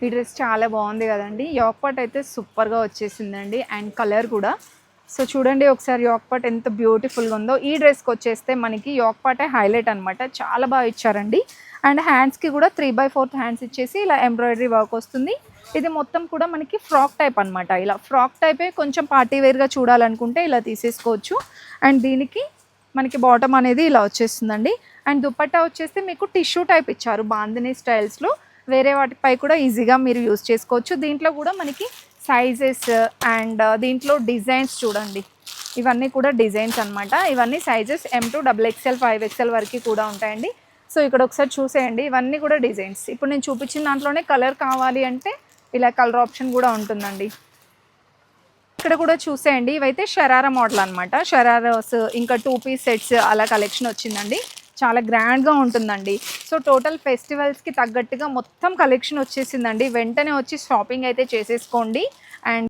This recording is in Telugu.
ఈ డ్రెస్ చాలా బాగుంది కదండి. యోక్ పార్ట్ అయితే సూపర్గా వచ్చేసిందండి అండ్ కలర్ కూడా. సో చూడండి ఒకసారి యోక్ పార్ట్ ఎంత బ్యూటిఫుల్గా ఉందో. ఈ డ్రెస్కి వచ్చేస్తే మనకి యోక్ పార్టే హైలైట్ అనమాట. చాలా బాగా ఇచ్చారండి. అండ్ హ్యాండ్స్కి కూడా 3/4 హ్యాండ్స్ ఇచ్చేసి ఇలా ఎంబ్రాయిడరీ వర్క్ వస్తుంది. ఇది మొత్తం కూడా మనకి ఫ్రాక్ టైప్ అనమాట. ఇలా ఫ్రాక్ టైపే కొంచెం పార్టీ వేర్గా చూడాలనుకుంటే ఇలా తీసేసుకోవచ్చు. అండ్ దీనికి మనకి బాటమ్ అనేది ఇలా వచ్చేస్తుందండి. అండ్ దుపట్టా వచ్చేస్తే మీకు టిష్యూ టైప్ ఇచ్చారు బాందినీ స్టైల్స్లో. వేరే వాటిపై కూడా ఈజీగా మీరు యూజ్ చేసుకోవచ్చు. దీంట్లో కూడా మనకి సైజెస్ అండ్ దీంట్లో డిజైన్స్ చూడండి. ఇవన్నీ కూడా డిజైన్స్ అనమాట. ఇవన్నీ sizes M to XXL 5XL వరకు కూడా ఉంటాయండి. సో ఇక్కడ ఒకసారి చూసేయండి. ఇవన్నీ కూడా డిజైన్స్. ఇప్పుడు నేను చూపించిన దాంట్లోనే కలర్ కావాలి అంటే ఇలా కలర్ ఆప్షన్ కూడా ఉంటుందండి. ఇక్కడ కూడా చూసేయండి. ఇవైతే షరారా మోడల్ అనమాట. షరారాస్ ఇంకా 2 పీస్ సెట్స్ అలా కలెక్షన్ వచ్చిందండి. చాలా గ్రాండ్గా ఉంటుందండి. సో టోటల్ ఫెస్టివల్స్కి తగ్గట్టుగా మొత్తం కలెక్షన్ వచ్చేసిందండి. వెంటనే వచ్చి షాపింగ్ అయితే చేసేసుకోండి. అండ్